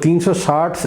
360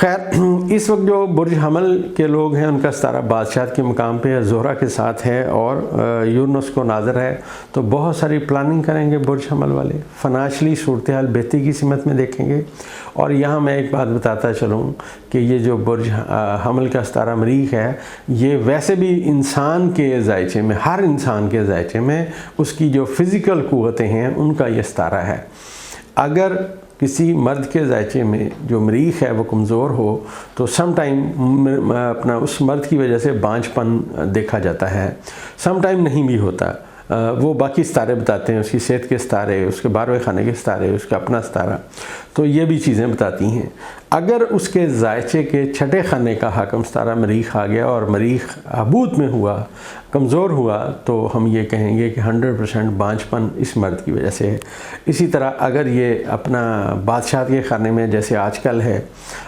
خیر اس وقت جو برج حمل کے لوگ ہیں ان کا ستارہ بادشاہت کے مقام پہ زہرہ کے ساتھ ہے اور یورنس کو ناظر ہے، تو بہت ساری پلاننگ کریں گے برج حمل والے، فنانشلی صورتحال بہتری کی سمت میں دیکھیں گے۔ اور یہاں میں ایک بات بتاتا چلوں کہ یہ جو برج حمل کا ستارہ مریخ ہے، یہ ویسے بھی انسان کے ذائچے میں، ہر انسان کے ذائچے میں اس کی جو فزیکل قوتیں ہیں ان کا یہ ستارہ ہے۔ اگر کسی مرد کے ذائچے میں جو مریخ ہے وہ کمزور ہو تو سم ٹائم اپنا اس مرد کی وجہ سے بانجھ پن دیکھا جاتا ہے، سم ٹائم نہیں بھی ہوتا۔ وہ باقی ستارے بتاتے ہیں، اس کی صحت کے ستارے، اس کے 12ویں خانے کے ستارے، اس کا اپنا ستارہ، تو یہ بھی چیزیں بتاتی ہیں۔ اگر اس کے ذائچے کے 6 خانے کا حاکم ستارہ مریخ آ گیا اور مریخ حبوط میں ہوا، کمزور ہوا، تو ہم یہ کہیں گے کہ 100% بانجھ پن اس مرد کی وجہ سے ہے۔ اسی طرح اگر یہ اپنا بادشاہت کے خانے میں جیسے آج کل ہے،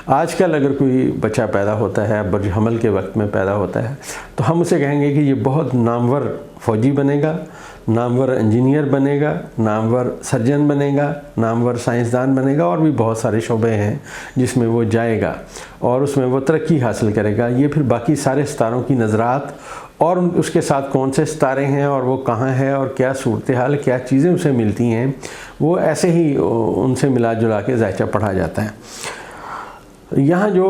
آج کل اگر کوئی بچہ پیدا ہوتا ہے برج حمل کے وقت میں پیدا ہوتا ہے تو ہم اسے کہیں گے کہ یہ بہت نامور فوجی بنے گا، نامور انجینئر بنے گا، نامور سرجن بنے گا، نامور سائنسدان بنے گا، اور بھی بہت سارے شعبے ہیں جس میں وہ جائے گا اور اس میں وہ ترقی حاصل کرے گا۔ یہ پھر باقی سارے ستاروں کی نظرات اور اس کے ساتھ کون سے ستارے ہیں اور وہ کہاں ہے اور کیا صورتحال، کیا چیزیں اسے ملتی ہیں، وہ ایسے ہی ان سے ملا جلا کے ذائچہ پڑھا جاتا ہے۔ یہاں جو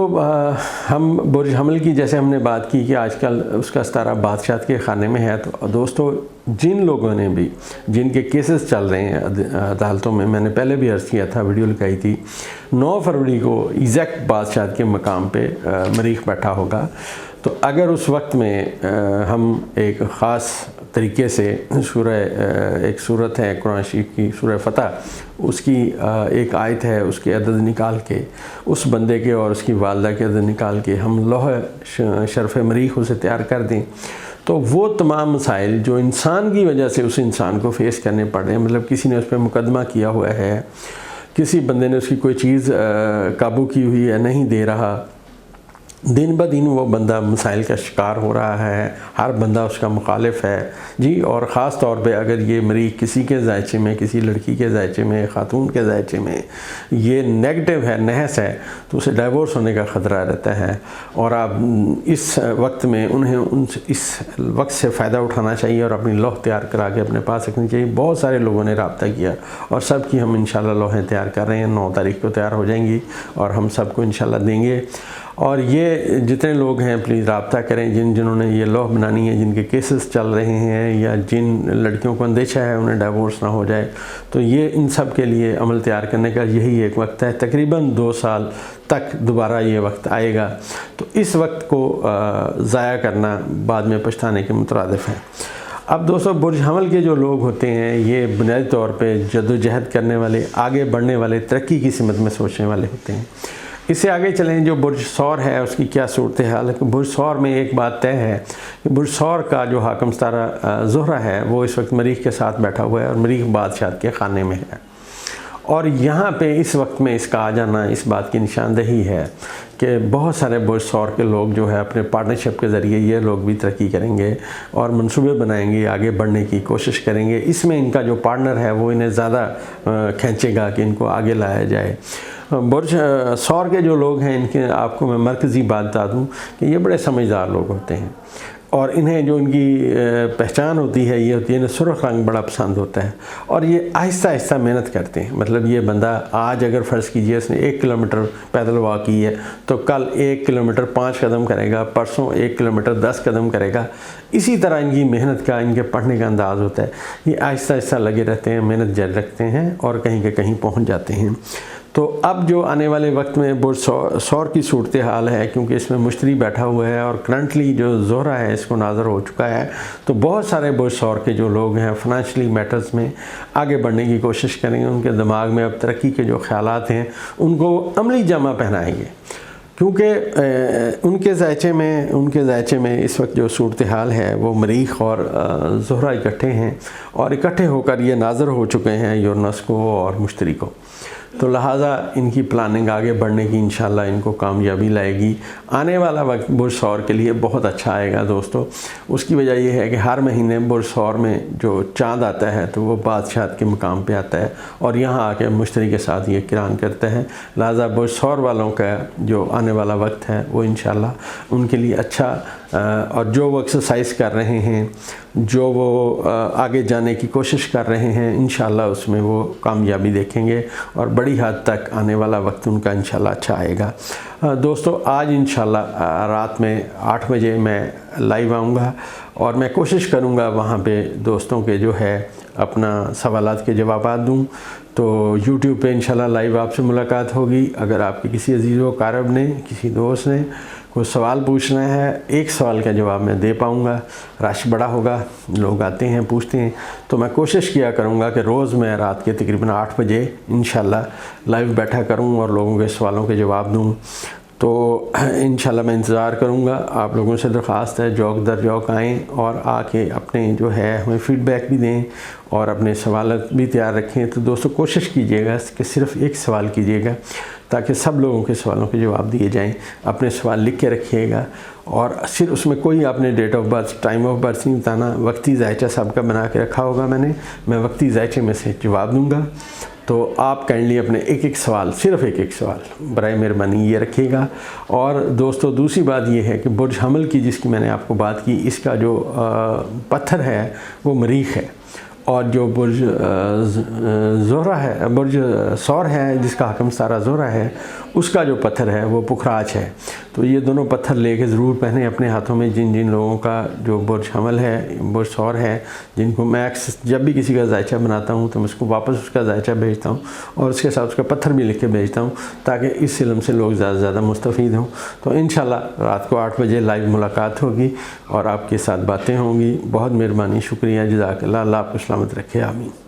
ہم برج حمل کی جیسے ہم نے بات کی کہ آج کل اس کا ستارہ بادشاہت کے خانے میں ہے، تو دوستو جن لوگوں نے بھی، جن کے کیسز چل رہے ہیں عدالتوں میں نے پہلے بھی عرض کیا تھا، ویڈیو لگائی تھی، 9 فروری کو ایگزیکٹ بادشاہت کے مقام پہ مریخ بیٹھا ہوگا، تو اگر اس وقت میں ہم ایک خاص طریقے سے ایک صورت ہے قرآن شریف کی سورہ فتح، اس کی ایک آیت ہے، اس کے عدد نکال کے اس بندے کے اور اس کی والدہ کے عدد نکال کے ہم لوح شرف مریخ اسے تیار کر دیں، تو وہ تمام مسائل جو انسان کی وجہ سے اس انسان کو فیس کرنے پڑ رہے ہیں، مطلب کسی نے اس پہ مقدمہ کیا ہوا ہے، کسی بندے نے اس کی کوئی چیز قابو کی ہوئی ہے، نہیں دے رہا، دن بہ دن وہ بندہ مسائل کا شکار ہو رہا ہے، ہر بندہ اس کا مخالف ہے جی۔ اور خاص طور پہ اگر یہ مریخ کسی کے ذائچے میں، کسی لڑکی کے ذائچے میں، خاتون کے ذائچے میں یہ نیگیٹو ہے، نحس ہے، تو اسے ڈائیورس ہونے کا خطرہ رہتا ہے، اور آپ اس وقت میں انہیں اس وقت سے فائدہ اٹھانا چاہیے اور اپنی لوح تیار کرا کے اپنے پاس رکھنی چاہیے۔ بہت سارے لوگوں نے رابطہ کیا اور سب کی ہم انشاءاللہ لوحیں تیار کر رہے ہیں، 9 تاریخ کو تیار ہو جائیں گی اور ہم سب کو انشاءاللہ دیں گے۔ اور یہ جتنے لوگ ہیں پلیز رابطہ کریں، جنہوں نے یہ لوح بنانی ہے، جن کے کیسز چل رہے ہیں یا جن لڑکیوں کو اندیشہ ہے انہیں ڈائیورس نہ ہو جائے، تو یہ ان سب کے لیے عمل تیار کرنے کا یہی ایک وقت ہے۔ تقریباً 2 سال تک دوبارہ یہ وقت آئے گا، تو اس وقت کو ضائع کرنا بعد میں پچھتانے کے مترادف ہے۔ اب دوستو برج حمل کے جو لوگ ہوتے ہیں یہ بنیادی طور پہ جد و جہد کرنے والے، آگے بڑھنے والے، ترقی کی سمت میں سوچنے والے ہوتے ہیں۔ اس سے آگے چلیں، جو برج ثور ہے اس کی کیا صورتحال ہے؟ برج ثور میں ایک بات طے ہے کہ برج ثور کا جو حاکم ستارہ زہرہ ہے وہ اس وقت مریخ کے ساتھ بیٹھا ہوا ہے اور مریخ بادشاہت کے خانے میں ہے، اور یہاں پہ اس وقت میں اس کا آ جانا اس بات کی نشاندہی ہے کہ بہت سارے برج ثور کے لوگ جو ہے اپنے پارٹنرشپ کے ذریعے یہ لوگ بھی ترقی کریں گے اور منصوبے بنائیں گے، آگے بڑھنے کی کوشش کریں گے۔ اس میں ان کا جو پارٹنر ہے وہ انہیں زیادہ کھینچے گا کہ ان کو آگے لایا جائے۔ برج ثور کے جو لوگ ہیں ان کے آپ کو میں مرکزی بات بتا دوں کہ یہ بڑے سمجھدار لوگ ہوتے ہیں، اور انہیں جو ان کی پہچان ہوتی ہے یہ ہوتی ہے، انہیں سرخ رنگ بڑا پسند ہوتا ہے، اور یہ آہستہ آہستہ محنت کرتے ہیں۔ مطلب یہ بندہ آج اگر فرض کیجئے اس نے 1 کلومیٹر پیدل واک کی ہے تو کل 1 کلومیٹر 5 قدم کرے گا، پرسوں 1 کلومیٹر 10 قدم کرے گا۔ اسی طرح ان کی محنت کا، ان کے پڑھنے کا انداز ہوتا ہے، یہ آہستہ آہستہ لگے رہتے ہیں، محنت جاری رکھتے ہیں اور کہیں کہ کہیں پہنچ جاتے ہیں۔ تو اب جو آنے والے وقت میں برج ثور کی صورتحال ہے، کیونکہ اس میں مشتری بیٹھا ہوا ہے اور کرنٹلی جو زہرہ ہے اس کو ناظر ہو چکا ہے، تو بہت سارے برج ثور کے جو لوگ ہیں فنانشلی میٹرز میں آگے بڑھنے کی کوشش کریں گے، ان کے دماغ میں اب ترقی کے جو خیالات ہیں ان کو عملی جامہ پہنائیں گے، کیونکہ ان کے ذائچے میں اس وقت جو صورتحال ہے وہ مریخ اور زہرہ اکٹھے ہیں، اور اکٹھے ہو کر یہ ناظر ہو چکے ہیں یورنس کو اور مشتری کو۔ تو لہٰذا ان کی پلاننگ آگے بڑھنے کی انشاءاللہ ان کو کامیابی لائے گی۔ آنے والا وقت برج ثور کے لیے بہت اچھا آئے گا دوستو۔ اس کی وجہ یہ ہے کہ ہر مہینے برج ثور میں جو چاند آتا ہے تو وہ بادشاہت کے مقام پہ آتا ہے اور یہاں آ کے مشتری کے ساتھ یہ قران کرتا ہے۔ لہٰذا برج ثور والوں کا جو آنے والا وقت ہے وہ انشاءاللہ ان کے لیے اچھا، اور جو وہ ایکسرسائز کر رہے ہیں، جو وہ آگے جانے کی کوشش کر رہے ہیں، انشاءاللہ اس میں وہ کامیابی دیکھیں گے اور بڑی حد تک آنے والا وقت ان کا انشاءاللہ اچھا آئے گا۔ دوستو آج انشاءاللہ رات میں 8 بجے میں لائیو آؤں گا اور میں کوشش کروں گا وہاں پہ دوستوں کے جو ہے اپنا سوالات کے جوابات دوں۔ تو یوٹیوب پہ انشاءاللہ لائیو آپ سے ملاقات ہوگی۔ اگر آپ کے کسی عزیز و اقارب نے، کسی دوست نے کوئی سوال پوچھنا ہے، ایک سوال کا جواب میں دے پاؤں گا، رش بڑا ہوگا، لوگ آتے ہیں پوچھتے ہیں، تو میں کوشش کیا کروں گا کہ روز میں رات کے تقریباً 8 بجے انشاءاللہ لائیو بیٹھا کروں اور لوگوں کے سوالوں کے جواب دوں۔ تو انشاءاللہ میں انتظار کروں گا۔ آپ لوگوں سے درخواست ہے جوک در جوک آئیں اور آ کے اپنے جو ہے ہمیں فیڈ بیک بھی دیں اور اپنے سوالات بھی تیار رکھیں۔ تو دوستو کوشش کیجئے گا کہ صرف ایک سوال کیجئے گا تاکہ سب لوگوں کے سوالوں کے جواب دیے جائیں۔ اپنے سوال لکھ کے رکھیے گا اور صرف اس میں کوئی آپ نے date of birth, time of birth نہیں بتانا۔ وقتی ذائچہ صاحب کا بنا کے رکھا ہوگا میں وقتی ذائچے میں سے جواب دوں گا۔ تو آپ کائنڈلی اپنے ایک سوال، صرف ایک سوال برائے مہربانی یہ رکھیے گا۔ اور دوستو دوسری بات یہ ہے کہ برج حمل کی جس کی میں نے آپ کو بات کی، اس کا جو پتھر ہے وہ مریخ ہے، اور جو برج زہرہ ہے، برج ثور ہے جس کا حکم ستارہ زہرہ ہے، اس کا جو پتھر ہے وہ پکھراج ہے۔ تو یہ دونوں پتھر لے کے ضرور پہنیں اپنے ہاتھوں میں۔ جن لوگوں کا جو برج حمل ہے، برج ثور ہے، جن کو میں جب بھی کسی کا ذائچہ بناتا ہوں تو میں اس کو واپس اس کا ذائچہ بھیجتا ہوں اور اس کے ساتھ اس کا پتھر بھی لکھ کے بھیجتا ہوں تاکہ اس علم سے لوگ زیادہ سے زیادہ مستفید ہوں۔ تو انشاءاللہ رات کو 8 بجے لائیو ملاقات ہوگی اور آپ کے ساتھ باتیں ہوں گی۔ بہت مہربانی، شکریہ، جزاک اللہ۔ اللہ آپ کو سلامت رکھے، آمین۔